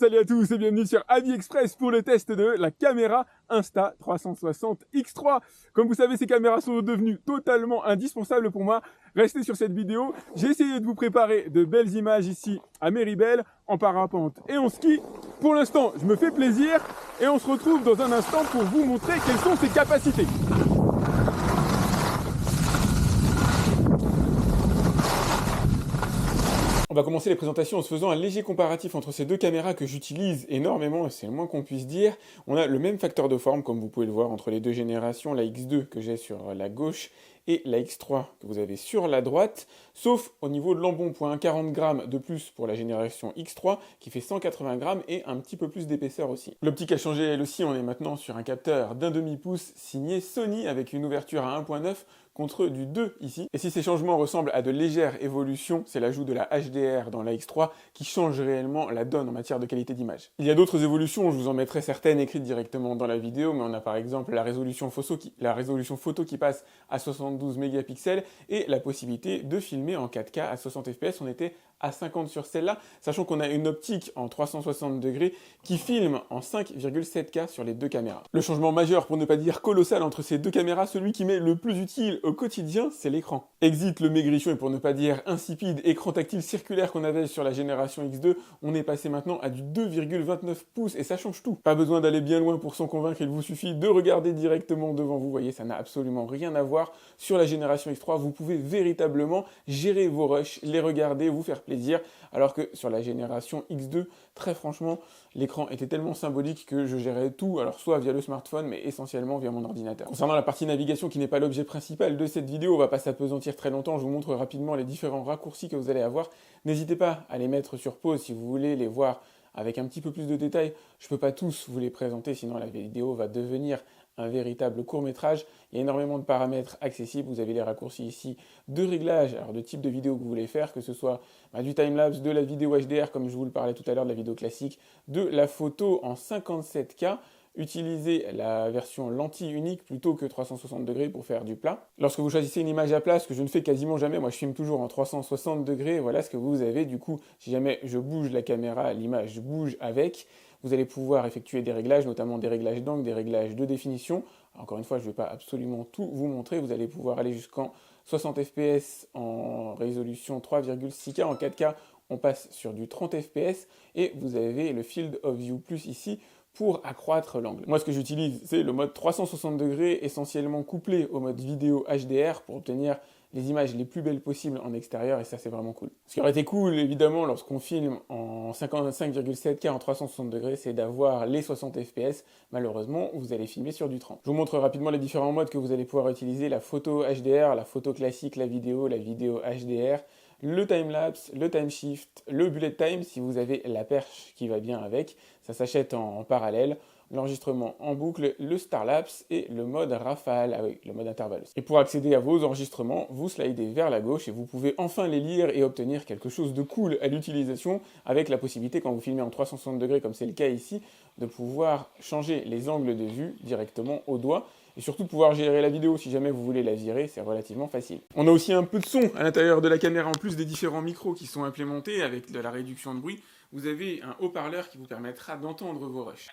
Salut à tous et bienvenue sur AliExpress pour le test de la caméra Insta360X3. Comme vous savez, ces caméras sont devenues totalement indispensables pour moi. Restez sur cette vidéo. J'ai essayé de vous préparer de belles images ici à Méribel, en parapente et en ski. Pour l'instant, je me fais plaisir et on se retrouve dans un instant pour vous montrer quelles sont ses capacités. On va commencer les présentations en se faisant un léger comparatif entre ces deux caméras que j'utilise énormément, et c'est le moins qu'on puisse dire. On a le même facteur de forme, comme vous pouvez le voir, entre les deux générations, la X2 que j'ai sur la gauche et la X3 que vous avez sur la droite, sauf au niveau de l'embonpoint, 40 grammes de plus pour la génération X3 qui fait 180 grammes et un petit peu plus d'épaisseur aussi. L'optique a changé elle aussi, on est maintenant sur un capteur d'un demi-pouce signé Sony avec une ouverture à 1.9 contre du 2 ici. Et si ces changements ressemblent à de légères évolutions, c'est l'ajout de la HDR dans la X3 qui change réellement la donne en matière de qualité d'image. Il y a d'autres évolutions, je vous en mettrai certaines écrites directement dans la vidéo, mais on a par exemple la résolution photo qui passe à 72 mégapixels et la possibilité de filmer en 4K à 60 fps. On était à 50 sur celle-là, sachant qu'on a une optique en 360 degrés qui filme en 5,7K sur les deux caméras. Le changement majeur, pour ne pas dire colossal, entre ces deux caméras, celui qui m'est le plus utile au quotidien, c'est l'écran. Exit le maigrichon et pour ne pas dire insipide écran tactile circulaire qu'on avait sur la génération X2, on est passé maintenant à du 2,29 pouces et ça change tout. Pas besoin d'aller bien loin pour s'en convaincre, il vous suffit de regarder directement devant vous. Vous voyez, ça n'a absolument rien à voir. Sur la génération X3, vous pouvez véritablement gérer vos rushs, les regarder, vous faire plaisir, alors que sur la génération X2, très franchement, l'écran était tellement symbolique que je gérais tout, alors soit via le smartphone, mais essentiellement via mon ordinateur. Concernant la partie navigation qui n'est pas l'objet principal de cette vidéo, on va pas s'appesantir très longtemps, je vous montre rapidement les différents raccourcis que vous allez avoir. N'hésitez pas à les mettre sur pause si vous voulez les voir avec un petit peu plus de détails. Je peux pas tous vous les présenter, sinon la vidéo va devenir un véritable court-métrage. Il y a énormément de paramètres accessibles. Vous avez les raccourcis ici de réglage, alors de type de vidéo que vous voulez faire, que ce soit du timelapse, de la vidéo HDR, comme je vous le parlais tout à l'heure, de la vidéo classique, de la photo en 57K. Utilisez la version lentille unique plutôt que 360 degrés pour faire du plat. Lorsque vous choisissez une image à plat, ce que je ne fais quasiment jamais, moi je filme toujours en 360 degrés, voilà ce que vous avez. Du coup, si jamais je bouge la caméra, l'image bouge avec. Vous allez pouvoir effectuer des réglages, notamment des réglages d'angle, des réglages de définition. Encore une fois, je ne vais pas absolument tout vous montrer. Vous allez pouvoir aller jusqu'en 60 fps en résolution 3,6K. En 4K, on passe sur du 30 fps. Et vous avez le Field of View Plus ici pour accroître l'angle. Moi, ce que j'utilise, c'est le mode 360 degrés, essentiellement couplé au mode vidéo HDR pour obtenir les images les plus belles possibles en extérieur, et ça c'est vraiment cool. Ce qui aurait été cool évidemment lorsqu'on filme en 55,7K en 360 degrés, c'est d'avoir les 60 fps. Malheureusement, vous allez filmer sur du 30. Je vous montre rapidement les différents modes que vous allez pouvoir utiliser: la photo HDR, la photo classique, la vidéo HDR, le timelapse, le time shift, le bullet time si vous avez la perche qui va bien avec, ça s'achète en parallèle, l'enregistrement en boucle, le Starlapse et le mode rafale, le mode intervalle. Et pour accéder à vos enregistrements, vous slidez vers la gauche et vous pouvez enfin les lire et obtenir quelque chose de cool à l'utilisation, avec la possibilité, quand vous filmez en 360 degrés comme c'est le cas ici, de pouvoir changer les angles de vue directement au doigt, et surtout pouvoir gérer la vidéo si jamais vous voulez la virer, c'est relativement facile. On a aussi un peu de son à l'intérieur de la caméra, en plus des différents micros qui sont implémentés avec de la réduction de bruit. Vous avez un haut-parleur qui vous permettra d'entendre vos rushs.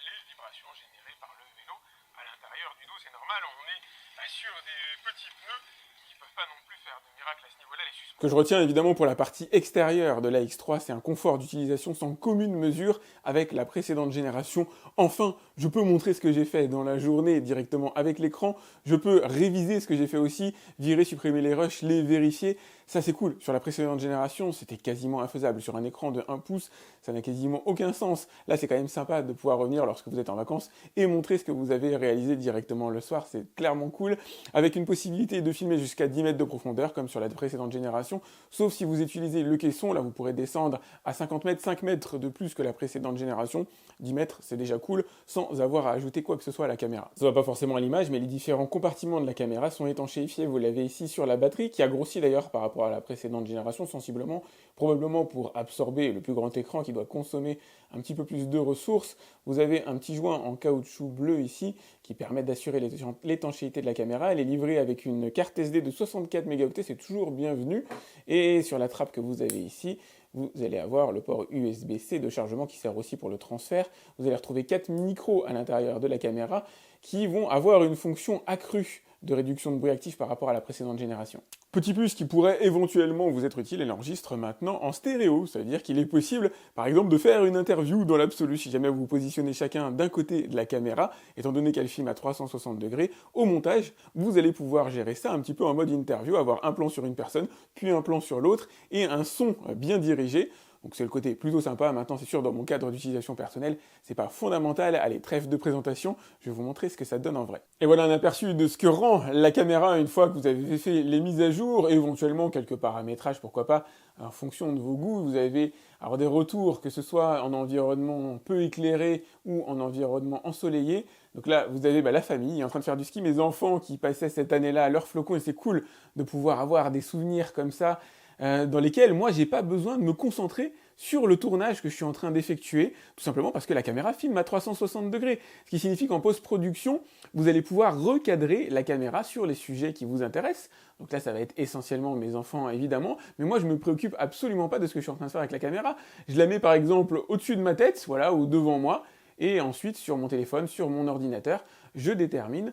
C'est normal, on est sur des petits pneus qui ne peuvent pas non plus faire de miracles à ce niveau-là. Ce que je retiens évidemment pour la partie extérieure de la X3, c'est un confort d'utilisation sans commune mesure avec la précédente génération. Enfin, je peux montrer ce que j'ai fait dans la journée directement avec l'écran. Je peux réviser ce que j'ai fait aussi, virer, supprimer les rushs, les vérifier. Ça c'est cool. Sur la précédente génération, c'était quasiment infaisable. Sur un écran de 1 pouce, ça n'a quasiment aucun sens. Là, c'est quand même sympa de pouvoir revenir lorsque vous êtes en vacances et montrer ce que vous avez réalisé directement le soir. C'est clairement cool. Avec une possibilité de filmer jusqu'à 10 mètres de profondeur, comme sur la précédente génération. Sauf si vous utilisez le caisson, là vous pourrez descendre à 50 mètres, 5 mètres de plus que la précédente génération. 10 mètres, c'est déjà cool, sans avoir à ajouter quoi que ce soit à la caméra. Ça ne va pas forcément à l'image, mais les différents compartiments de la caméra sont étanchéifiés. Vous l'avez ici sur la batterie, qui a grossi d'ailleurs par rapport à la précédente génération, sensiblement, probablement pour absorber le plus grand écran qui doit consommer un petit peu plus de ressources. Vous avez un petit joint en caoutchouc bleu ici, qui permet d'assurer l'étanchéité de la caméra. Elle est livrée avec une carte SD de 64 mégaoctets, c'est toujours bienvenu. Et sur la trappe que vous avez ici, vous allez avoir le port USB-C de chargement qui sert aussi pour le transfert. Vous allez retrouver 4 micros à l'intérieur de la caméra qui vont avoir une fonction accrue de réduction de bruit actif par rapport à la précédente génération. Petit plus qui pourrait éventuellement vous être utile, elle enregistre maintenant en stéréo, ça veut dire qu'il est possible, par exemple, de faire une interview dans l'absolu, si jamais vous vous positionnez chacun d'un côté de la caméra, étant donné qu'elle filme à 360 degrés, au montage, vous allez pouvoir gérer ça un petit peu en mode interview, avoir un plan sur une personne, puis un plan sur l'autre, et un son bien dirigé. Donc c'est le côté plutôt sympa. Maintenant, c'est sûr, dans mon cadre d'utilisation personnelle, c'est pas fondamental. Allez, trêve de présentation, je vais vous montrer ce que ça donne en vrai. Et voilà un aperçu de ce que rend la caméra une fois que vous avez fait les mises à jour, et éventuellement quelques paramétrages, pourquoi pas, en fonction de vos goûts. Vous avez alors des retours, que ce soit en environnement peu éclairé ou en environnement ensoleillé. Donc là, vous avez la famille en train de faire du ski, mes enfants qui passaient cette année-là à leur flocon, et c'est cool de pouvoir avoir des souvenirs comme ça, dans lesquels moi j'ai pas besoin de me concentrer sur le tournage que je suis en train d'effectuer, tout simplement parce que la caméra filme à 360 degrés, ce qui signifie qu'en post-production, vous allez pouvoir recadrer la caméra sur les sujets qui vous intéressent. Donc là, ça va être essentiellement mes enfants, évidemment, mais moi je me préoccupe absolument pas de ce que je suis en train de faire avec la caméra. Je la mets par exemple au-dessus de ma tête, voilà, ou devant moi, et ensuite sur mon téléphone, sur mon ordinateur, je détermine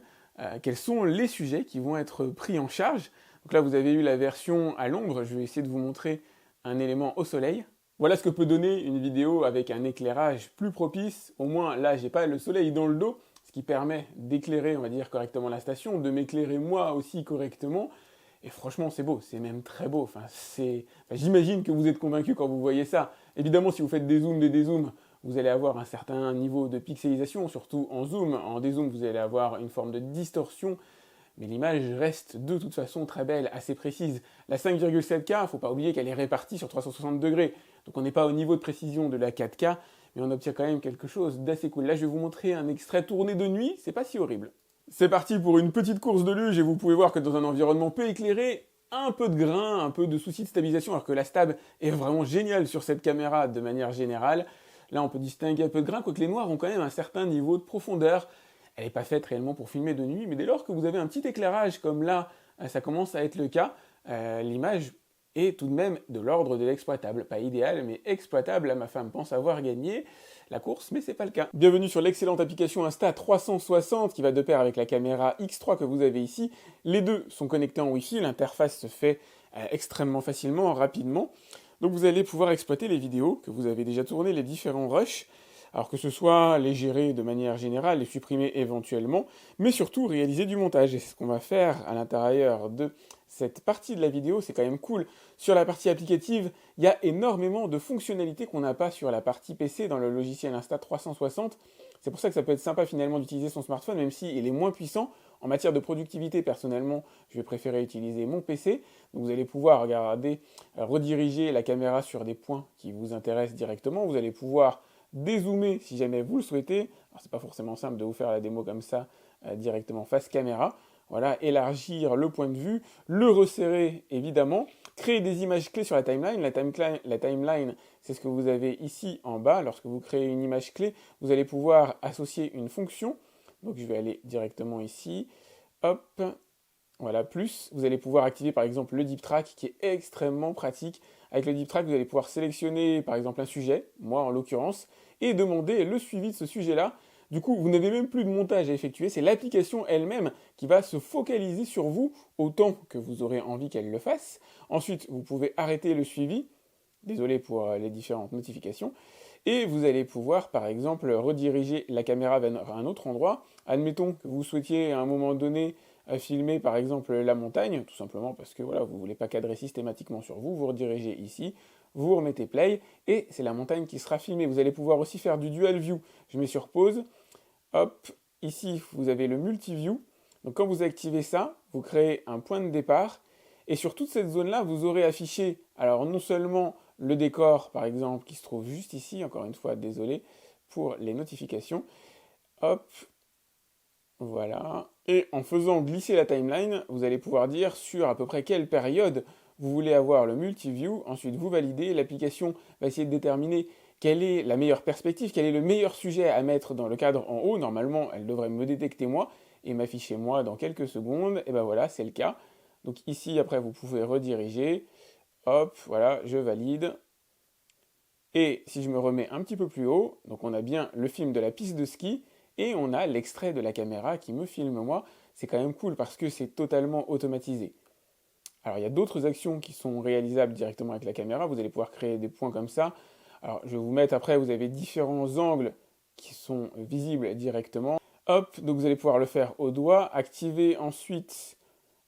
quels sont les sujets qui vont être pris en charge. Donc là, vous avez eu la version à l'ombre, je vais essayer de vous montrer un élément au soleil. Voilà ce que peut donner une vidéo avec un éclairage plus propice. Au moins, là, j'ai pas le soleil dans le dos, ce qui permet d'éclairer, on va dire, correctement la station, de m'éclairer moi aussi correctement. Et franchement, c'est beau, c'est même très beau. J'imagine que vous êtes convaincu quand vous voyez ça. Évidemment, si vous faites des zooms, des dézooms, vous allez avoir un certain niveau de pixelisation, surtout en zoom. En dézoom, vous allez avoir une forme de distorsion, mais l'image reste de toute façon très belle, assez précise. La 5,7K, il ne faut pas oublier qu'elle est répartie sur 360 degrés. Donc on n'est pas au niveau de précision de la 4K, mais on obtient quand même quelque chose d'assez cool. Là, je vais vous montrer un extrait tourné de nuit, c'est pas si horrible. C'est parti pour une petite course de luge, et vous pouvez voir que dans un environnement peu éclairé, un peu de grain, un peu de souci de stabilisation, alors que la stab est vraiment géniale sur cette caméra de manière générale. Là, on peut distinguer un peu de grain, quoique les noirs ont quand même un certain niveau de profondeur. Elle n'est pas faite réellement pour filmer de nuit, mais dès lors que vous avez un petit éclairage comme là, ça commence à être le cas, l'image est tout de même de l'ordre de l'exploitable. Pas idéal, mais exploitable. Là, ma femme pense avoir gagné la course, mais c'est pas le cas. Bienvenue sur l'excellente application Insta360 qui va de pair avec la caméra X3 que vous avez ici. Les deux sont connectés en Wi-Fi, l'interface se fait extrêmement facilement, rapidement. Donc vous allez pouvoir exploiter les vidéos que vous avez déjà tournées, les différents rushs, alors que ce soit les gérer de manière générale, les supprimer éventuellement, mais surtout réaliser du montage. Et c'est ce qu'on va faire à l'intérieur de cette partie de la vidéo, c'est quand même cool. Sur la partie applicative, il y a énormément de fonctionnalités qu'on n'a pas sur la partie PC dans le logiciel Insta360. C'est pour ça que ça peut être sympa finalement d'utiliser son smartphone, même s'il est moins puissant. En matière de productivité, personnellement, je vais préférer utiliser mon PC. Donc vous allez pouvoir regarder, rediriger la caméra sur des points qui vous intéressent directement. Vous allez pouvoir dézoomer si jamais vous le souhaitez. Alors c'est pas forcément simple de vous faire la démo comme ça directement face caméra. Voilà, élargir le point de vue, le resserrer évidemment, créer des images clés sur la timeline. La timeline, c'est ce que vous avez ici en bas. Lorsque vous créez une image clé, vous allez pouvoir associer une fonction. Donc je vais aller directement ici. Hop, voilà, plus. Vous allez pouvoir activer par exemple le Deep Track qui est extrêmement pratique. Avec le Deep Track, vous allez pouvoir sélectionner par exemple un sujet, moi en l'occurrence, et demander le suivi de ce sujet-là. Du coup, vous n'avez même plus de montage à effectuer, c'est l'application elle-même qui va se focaliser sur vous autant que vous aurez envie qu'elle le fasse. Ensuite, vous pouvez arrêter le suivi, désolé pour les différentes notifications, et vous allez pouvoir par exemple rediriger la caméra vers un autre endroit. Admettons que vous souhaitiez à un moment donné filmer par exemple la montagne, tout simplement parce que voilà, vous ne voulez pas cadrer systématiquement sur vous, vous redirigez ici, vous remettez play, et c'est la montagne qui sera filmée. Vous allez pouvoir aussi faire du dual view. Je mets sur pause, hop, ici vous avez le multi-view. Donc quand vous activez ça, vous créez un point de départ, et sur toute cette zone-là, vous aurez affiché, alors non seulement le décor par exemple, qui se trouve juste ici, encore une fois, désolé pour les notifications, hop, voilà. Et en faisant glisser la timeline, vous allez pouvoir dire sur à peu près quelle période vous voulez avoir le multi-view. Ensuite, vous validez. L'application va essayer de déterminer quelle est la meilleure perspective, quel est le meilleur sujet à mettre dans le cadre en haut. Normalement, elle devrait me détecter moi et m'afficher moi dans quelques secondes. Et ben voilà, c'est le cas. Donc ici, après, vous pouvez rediriger. Hop, voilà, je valide. Et si je me remets un petit peu plus haut, donc on a bien le film de la piste de ski et on a l'extrait de la caméra qui me filme moi. C'est quand même cool parce que c'est totalement automatisé. Alors il y a d'autres actions qui sont réalisables directement avec la caméra. Vous allez pouvoir créer des points comme ça. Alors je vais vous mettre après, vous avez différents angles qui sont visibles directement. Hop, donc vous allez pouvoir le faire au doigt. Activer ensuite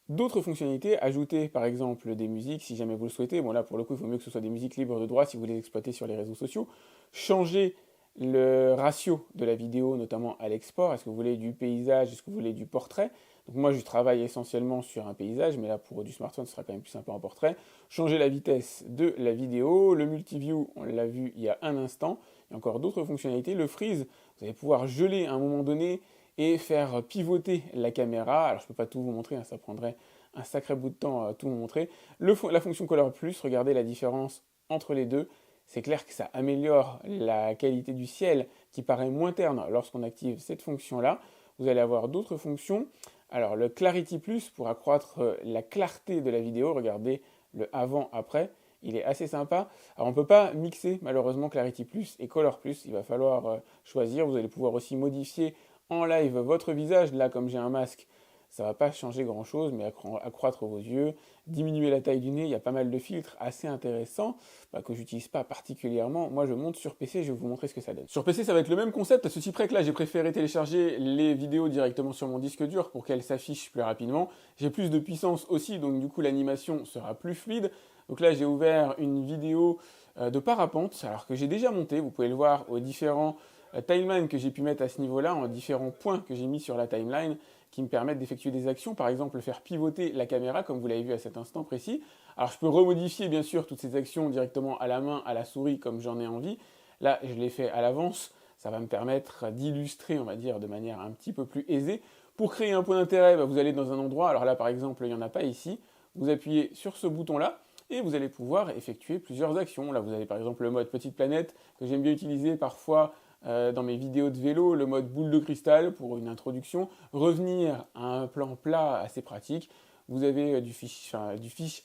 d'autres fonctionnalités, ajouter par exemple des musiques si jamais vous le souhaitez. Bon là pour le coup il faut mieux que ce soit des musiques libres de droit si vous les exploitez sur les réseaux sociaux. Changer le ratio de la vidéo, notamment à l'export. Est-ce que vous voulez du paysage, est-ce que vous voulez du portrait? Donc moi je travaille essentiellement sur un paysage, mais là pour du smartphone ce sera quand même plus sympa en portrait. Changer la vitesse de la vidéo, le multiview on l'a vu il y a un instant, il y a encore d'autres fonctionnalités. Le freeze, vous allez pouvoir geler à un moment donné et faire pivoter la caméra. Alors je ne peux pas tout vous montrer, hein, ça prendrait un sacré bout de temps à tout vous montrer. La fonction Color Plus, regardez la différence entre les deux. C'est clair que ça améliore la qualité du ciel qui paraît moins terne lorsqu'on active cette fonction-là. Vous allez avoir d'autres fonctions. Alors le Clarity Plus pour accroître la clarté de la vidéo, regardez le avant-après, il est assez sympa. Alors on ne peut pas mixer malheureusement Clarity Plus et Color Plus, il va falloir choisir. Vous allez pouvoir aussi modifier en live votre visage. Là comme j'ai un masque, ça ne va pas changer grand chose, mais accroître vos yeux, diminuer la taille du nez, il y a pas mal de filtres assez intéressants que je n'utilise pas particulièrement. Moi je monte sur PC, je vais vous montrer ce que ça donne. Sur PC ça va être le même concept, à ceci près que là j'ai préféré télécharger les vidéos directement sur mon disque dur pour qu'elles s'affichent plus rapidement. J'ai plus de puissance aussi, donc du coup l'animation sera plus fluide. Donc là j'ai ouvert une vidéo de parapente, alors que j'ai déjà monté, vous pouvez le voir aux différents timelines que j'ai pu mettre à ce niveau-là, en différents points que j'ai mis sur la timeline, qui me permettent d'effectuer des actions, par exemple faire pivoter la caméra, comme vous l'avez vu à cet instant précis. Alors je peux remodifier bien sûr toutes ces actions directement à la main, à la souris, comme j'en ai envie. Là, je l'ai fait à l'avance, ça va me permettre d'illustrer, on va dire, de manière un petit peu plus aisée. Pour créer un point d'intérêt, vous allez dans un endroit, alors là par exemple, il n'y en a pas ici, vous appuyez sur ce bouton-là, et vous allez pouvoir effectuer plusieurs actions. Là, vous avez par exemple le mode petite planète, que j'aime bien utiliser parfois dans mes vidéos de vélo, le mode boule de cristal pour une introduction, revenir à un plan plat assez pratique. Vous avez du fish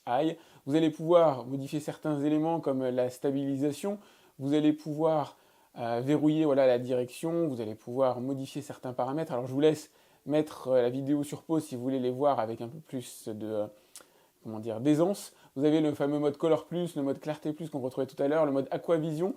eye, vous allez pouvoir modifier certains éléments comme la stabilisation, vous allez pouvoir verrouiller voilà, la direction, vous allez pouvoir modifier certains paramètres. Alors je vous laisse mettre la vidéo sur pause si vous voulez les voir avec un peu plus de d'aisance. Vous avez le fameux mode Color Plus, le mode Clarté Plus qu'on retrouvait tout à l'heure, le mode Aquavision,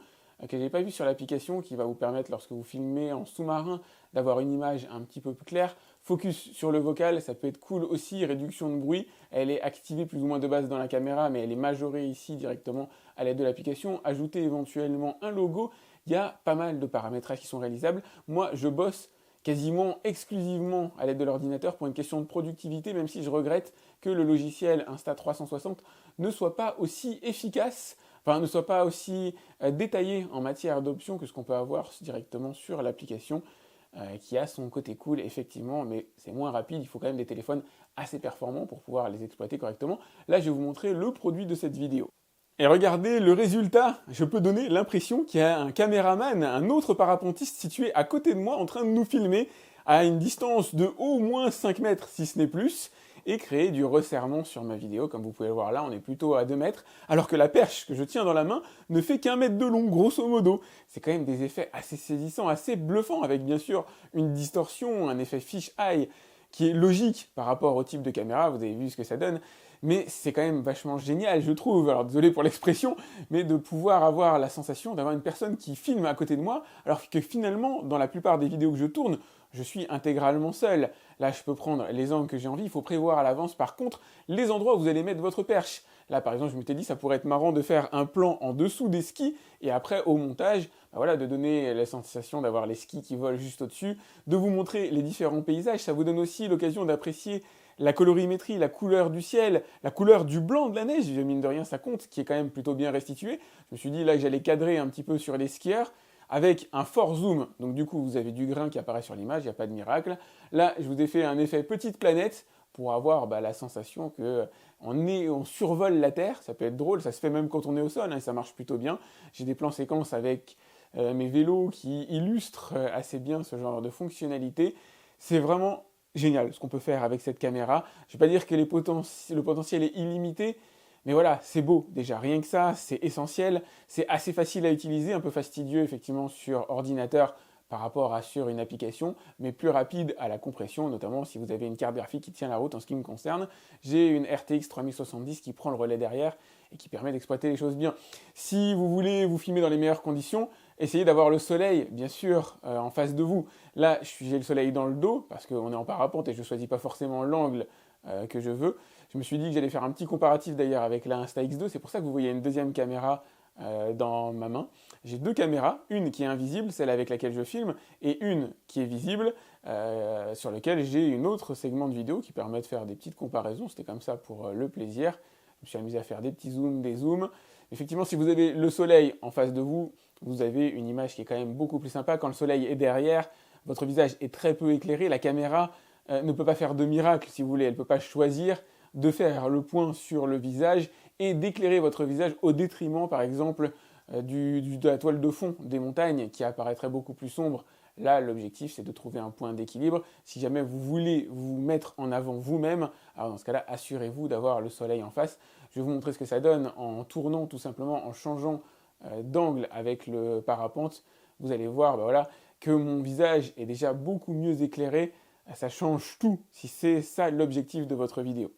que je n'ai pas vu sur l'application, qui va vous permettre, lorsque vous filmez en sous-marin, d'avoir une image un petit peu plus claire. Focus sur le vocal, ça peut être cool aussi. Réduction de bruit, elle est activée plus ou moins de base dans la caméra, mais elle est majorée ici directement à l'aide de l'application. Ajouter éventuellement un logo, il y a pas mal de paramétrages qui sont réalisables. Moi, je bosse quasiment exclusivement à l'aide de l'ordinateur pour une question de productivité, même si je regrette que le logiciel Insta360 ne soit pas aussi efficace, ne soit pas aussi détaillé en matière d'options que ce qu'on peut avoir directement sur l'application, qui a son côté cool, effectivement, mais c'est moins rapide, il faut quand même des téléphones assez performants pour pouvoir les exploiter correctement. Là, je vais vous montrer le produit de cette vidéo. Et regardez le résultat, je peux donner l'impression qu'il y a un caméraman, un autre parapentiste situé à côté de moi en train de nous filmer à une distance de au moins 5 mètres si ce n'est plus, et créer du resserrement sur ma vidéo. Comme vous pouvez le voir là, on est plutôt à 2 mètres, alors que la perche que je tiens dans la main ne fait qu'1 mètre de long, grosso modo. C'est quand même des effets assez saisissants, assez bluffants, avec bien sûr une distorsion, un effet fish eye qui est logique par rapport au type de caméra, vous avez vu ce que ça donne, mais c'est quand même vachement génial, je trouve, alors désolé pour l'expression, mais de pouvoir avoir la sensation d'avoir une personne qui filme à côté de moi, alors que finalement, dans la plupart des vidéos que je tourne, je suis intégralement seul. Là, je peux prendre les angles que j'ai envie, il faut prévoir à l'avance, par contre, les endroits où vous allez mettre votre perche. Là, par exemple, je m'étais dit, ça pourrait être marrant de faire un plan en dessous des skis, et après, au montage, voilà, de donner la sensation d'avoir les skis qui volent juste au-dessus, de vous montrer les différents paysages. Ça vous donne aussi l'occasion d'apprécier la colorimétrie, la couleur du ciel, la couleur du blanc de la neige, mine de rien ça compte, qui est quand même plutôt bien restitué. Je me suis dit là que j'allais cadrer un petit peu sur les skieurs, avec un fort zoom, donc du coup vous avez du grain qui apparaît sur l'image, il n'y a pas de miracle. Là je vous ai fait un effet petite planète, pour avoir la sensation qu'on survole la Terre, ça peut être drôle, ça se fait même quand on est au sol, et ça marche plutôt bien. J'ai des plans séquences avec mes vélos qui illustrent assez bien ce genre de fonctionnalité. C'est vraiment génial ce qu'on peut faire avec cette caméra. Je ne vais pas dire que le potentiel est illimité, Mais voilà, c'est beau, déjà rien que ça, c'est essentiel, c'est assez facile à utiliser, un peu fastidieux effectivement sur ordinateur par rapport à sur une application, mais plus rapide à la compression, notamment si vous avez une carte graphique qui tient la route en ce qui me concerne. J'ai une RTX 3070 qui prend le relais derrière et qui permet d'exploiter les choses bien. Si vous voulez vous filmer dans les meilleures conditions, essayez d'avoir le soleil, bien sûr, en face de vous. Là, j'ai le soleil dans le dos, parce qu'on est en parapente et je ne choisis pas forcément l'angle que je veux. Je me suis dit que j'allais faire un petit comparatif d'ailleurs avec la Insta-X2, c'est pour ça que vous voyez une deuxième caméra dans ma main. J'ai deux caméras, une qui est invisible, celle avec laquelle je filme, et une qui est visible, sur laquelle j'ai une autre segment de vidéo qui permet de faire des petites comparaisons. C'était comme ça pour le plaisir. Je me suis amusé à faire des petits zooms, des zooms. Effectivement, si vous avez le soleil en face de vous, vous avez une image qui est quand même beaucoup plus sympa. Quand le soleil est derrière, votre visage est très peu éclairé. La caméra ne peut pas faire de miracle, si vous voulez. Elle ne peut pas choisir de faire le point sur le visage et d'éclairer votre visage au détriment, par exemple, de la toile de fond des montagnes qui apparaîtrait beaucoup plus sombre. Là, l'objectif, c'est de trouver un point d'équilibre. Si jamais vous voulez vous mettre en avant vous-même, alors dans ce cas-là, assurez-vous d'avoir le soleil en face. Je vais vous montrer ce que ça donne en tournant, tout simplement, en changeant d'angle avec le parapente. Vous allez voir voilà, que mon visage est déjà beaucoup mieux éclairé. Ça change tout si c'est ça l'objectif de votre vidéo.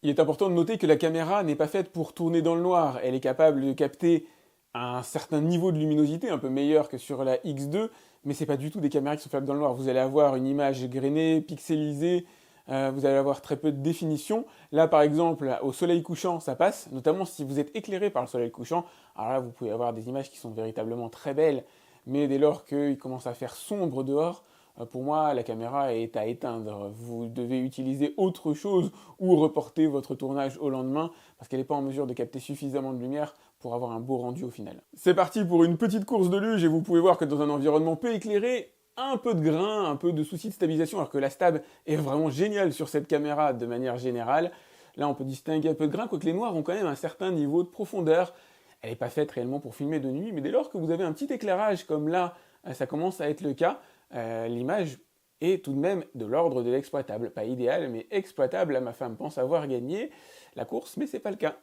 Il est important de noter que la caméra n'est pas faite pour tourner dans le noir. Elle est capable de capter un certain niveau de luminosité, un peu meilleur que sur la X2, mais ce n'est pas du tout des caméras qui sont faites dans le noir. Vous allez avoir une image grainée, pixelisée, vous allez avoir très peu de définition. Là, par exemple, au soleil couchant, ça passe, notamment si vous êtes éclairé par le soleil couchant. Alors là, vous pouvez avoir des images qui sont véritablement très belles, mais dès lors qu'il commence à faire sombre dehors, pour moi, la caméra est à éteindre. Vous devez utiliser autre chose ou reporter votre tournage au lendemain parce qu'elle n'est pas en mesure de capter suffisamment de lumière pour avoir un beau rendu au final. C'est parti pour une petite course de luge et vous pouvez voir que dans un environnement peu éclairé, un peu de grain, un peu de soucis de stabilisation, alors que la stab est vraiment géniale sur cette caméra de manière générale. Là, on peut distinguer un peu de grain, quoique les noirs ont quand même un certain niveau de profondeur. Elle n'est pas faite réellement pour filmer de nuit, mais dès lors que vous avez un petit éclairage comme là, ça commence à être le cas, l'image est tout de même de l'ordre de l'exploitable. Pas idéal, mais exploitable. Là, ma femme pense avoir gagné la course, mais c'est pas le cas.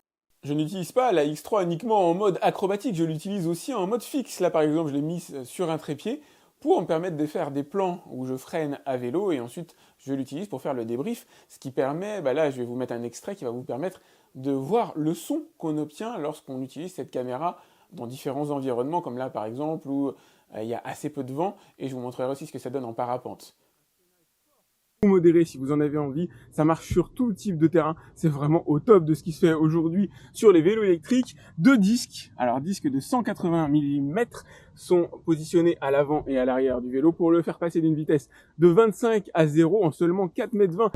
Je n'utilise pas la X3 uniquement en mode acrobatique, je l'utilise aussi en mode fixe. Là, par exemple, je l'ai mise sur un trépied pour me permettre de faire des plans où je freine à vélo et ensuite je l'utilise pour faire le débrief, ce qui permet, là, je vais vous mettre un extrait qui va vous permettre de voir le son qu'on obtient lorsqu'on utilise cette caméra dans différents environnements, comme là, par exemple, où il y a assez peu de vent, et je vous montrerai aussi ce que ça donne en parapente. Modéré si vous en avez envie, ça marche sur tout type de terrain, c'est vraiment au top de ce qui se fait aujourd'hui sur les vélos électriques. Deux disques, alors disques de 180 mm sont positionnés à l'avant et à l'arrière du vélo pour le faire passer d'une vitesse de 25 à 0 en seulement 4,20 m.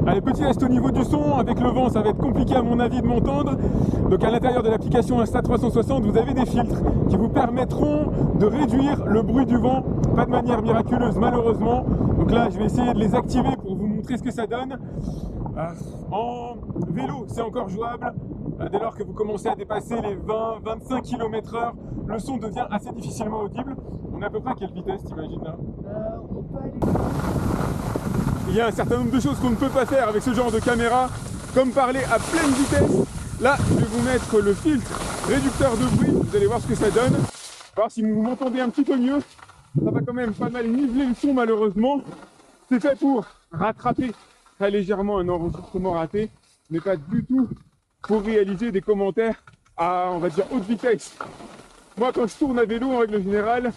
Allez, petit test au niveau du son, avec le vent ça va être compliqué à mon avis de m'entendre. Donc à l'intérieur de l'application Insta360, vous avez des filtres qui vous permettront de réduire le bruit du vent, pas de manière miraculeuse malheureusement. Donc là je vais essayer de les activer pour vous montrer ce que ça donne. En vélo c'est encore jouable, dès lors que vous commencez à dépasser les 20-25 km/h, le son devient assez difficilement audible. On est à peu près à quelle vitesse t'imagines là? On peut aller... Il y a un certain nombre de choses qu'on ne peut pas faire avec ce genre de caméra, comme parler à pleine vitesse. Là, je vais vous mettre le filtre réducteur de bruit, vous allez voir ce que ça donne. Alors si vous m'entendez un petit peu mieux, ça va quand même pas mal niveler le son malheureusement. C'est fait pour rattraper très légèrement un enregistrement raté, mais pas du tout pour réaliser des commentaires à, on va dire, haute vitesse. Moi, quand je tourne à vélo, en règle générale,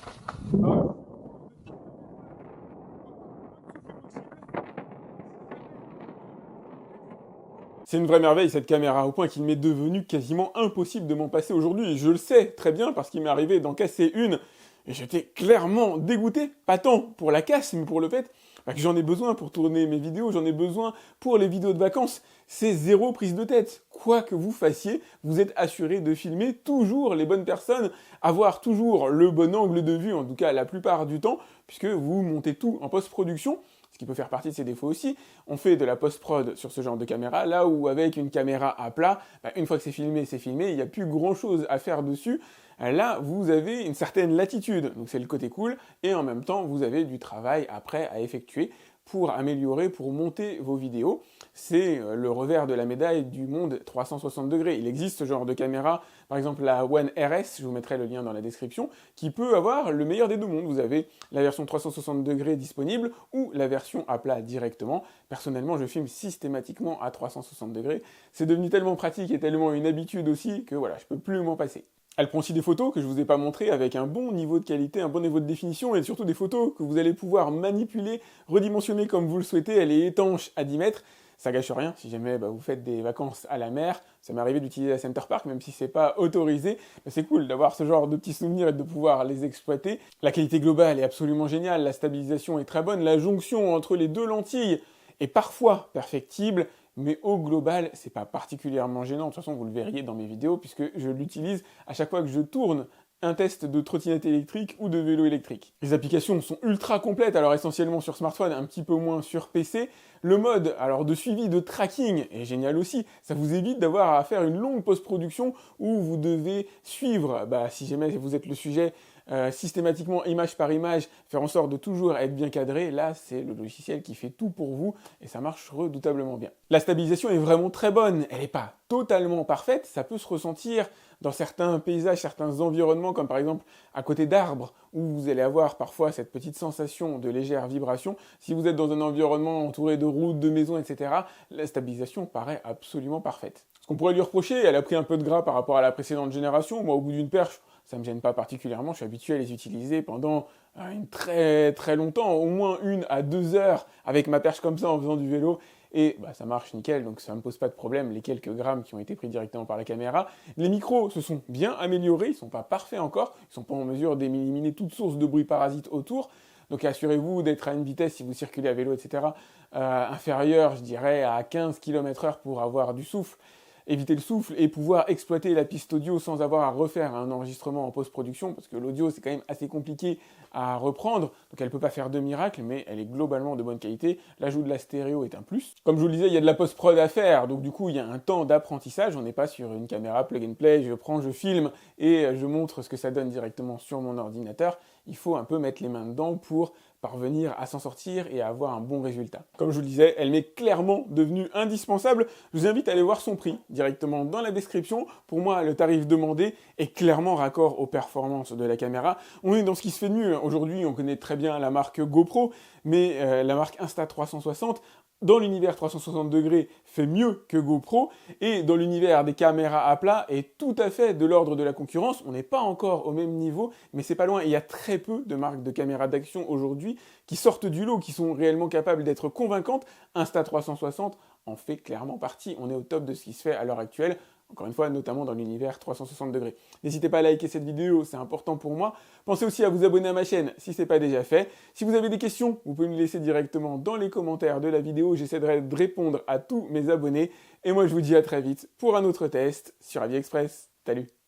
c'est une vraie merveille cette caméra, au point qu'il m'est devenu quasiment impossible de m'en passer aujourd'hui. Et je le sais très bien parce qu'il m'est arrivé d'en casser une. Et j'étais clairement dégoûté, pas tant pour la casse, mais pour le fait que j'en ai besoin pour tourner mes vidéos, j'en ai besoin pour les vidéos de vacances. C'est zéro prise de tête. Quoi que vous fassiez, vous êtes assuré de filmer toujours les bonnes personnes, avoir toujours le bon angle de vue, en tout cas la plupart du temps, puisque vous montez tout en post-production. Ce qui peut faire partie de ses défauts aussi. On fait de la post-prod sur ce genre de caméra, là où avec une caméra à plat, une fois que c'est filmé, il n'y a plus grand-chose à faire dessus. Là, vous avez une certaine latitude, donc c'est le côté cool, et en même temps, vous avez du travail après à effectuer pour améliorer, pour monter vos vidéos. C'est le revers de la médaille du monde 360 degrés. Il existe ce genre de caméra, par exemple la One RS, je vous mettrai le lien dans la description, qui peut avoir le meilleur des deux mondes. Vous avez la version 360 degrés disponible ou la version à plat directement. Personnellement, je filme systématiquement à 360 degrés. C'est devenu tellement pratique et tellement une habitude aussi que voilà, je peux plus m'en passer. Elle prend aussi des photos que je ne vous ai pas montrées avec un bon niveau de qualité, un bon niveau de définition et surtout des photos que vous allez pouvoir manipuler, redimensionner comme vous le souhaitez. Elle est étanche à 10 mètres. Ça gâche rien si jamais vous faites des vacances à la mer. Ça m'est arrivé d'utiliser la Center Park, même si c'est pas autorisé. Mais c'est cool d'avoir ce genre de petits souvenirs et de pouvoir les exploiter. La qualité globale est absolument géniale, la stabilisation est très bonne, la jonction entre les deux lentilles est parfois perfectible, mais au global, c'est pas particulièrement gênant. De toute façon, vous le verriez dans mes vidéos, puisque je l'utilise à chaque fois que je tourne un test de trottinette électrique ou de vélo électrique. Les applications sont ultra complètes, alors essentiellement sur smartphone, un petit peu moins sur PC. Le mode de suivi de tracking est génial aussi. Ça vous évite d'avoir à faire une longue post-production où vous devez suivre, si jamais vous êtes le sujet, systématiquement image par image, faire en sorte de toujours être bien cadré. Là, c'est le logiciel qui fait tout pour vous et ça marche redoutablement bien. La stabilisation est vraiment très bonne. Elle n'est pas totalement parfaite, ça peut se ressentir dans certains paysages, certains environnements, comme par exemple à côté d'arbres, où vous allez avoir parfois cette petite sensation de légère vibration. Si vous êtes dans un environnement entouré de routes, de maisons, etc., la stabilisation paraît absolument parfaite. Ce qu'on pourrait lui reprocher, elle a pris un peu de gras par rapport à la précédente génération. Moi, au bout d'une perche, ça ne me gêne pas particulièrement, je suis habitué à les utiliser pendant très très longtemps, au moins 1 à 2 heures avec ma perche comme ça en faisant du vélo, et ça marche nickel, donc ça ne me pose pas de problème, les quelques grammes qui ont été pris directement par la caméra. Les micros se sont bien améliorés, ils ne sont pas parfaits encore, ils ne sont pas en mesure d'éliminer toute source de bruit parasite autour, donc assurez-vous d'être à une vitesse, si vous circulez à vélo, etc., inférieure, je dirais, à 15 km/h pour avoir du souffle, éviter le souffle et pouvoir exploiter la piste audio sans avoir à refaire un enregistrement en post-production, parce que l'audio c'est quand même assez compliqué à reprendre, donc elle ne peut pas faire de miracle, mais elle est globalement de bonne qualité. L'ajout de la stéréo est un plus. Comme je vous le disais, il y a de la post-prod à faire, donc du coup il y a un temps d'apprentissage, on n'est pas sur une caméra plug and play, je prends, je filme et je montre ce que ça donne directement sur mon ordinateur. Il faut un peu mettre les mains dedans pour parvenir à s'en sortir et à avoir un bon résultat. Comme je vous le disais, elle m'est clairement devenue indispensable. Je vous invite à aller voir son prix directement dans la description. Pour moi, le tarif demandé est clairement raccord aux performances de la caméra. On est dans ce qui se fait de mieux. Aujourd'hui, on connaît très bien la marque GoPro, mais la marque Insta360, dans l'univers 360 degrés, fait mieux que GoPro, et dans l'univers des caméras à plat, est tout à fait de l'ordre de la concurrence. On n'est pas encore au même niveau, mais c'est pas loin. Il y a très peu de marques de caméras d'action aujourd'hui qui sortent du lot, qui sont réellement capables d'être convaincantes. Insta360 en fait clairement partie. On est au top de ce qui se fait à l'heure actuelle. Encore une fois, notamment dans l'univers 360 degrés. N'hésitez pas à liker cette vidéo, c'est important pour moi. Pensez aussi à vous abonner à ma chaîne si ce n'est pas déjà fait. Si vous avez des questions, vous pouvez me les laisser directement dans les commentaires de la vidéo. J'essaierai de répondre à tous mes abonnés. Et moi, je vous dis à très vite pour un autre test sur AliExpress. Salut!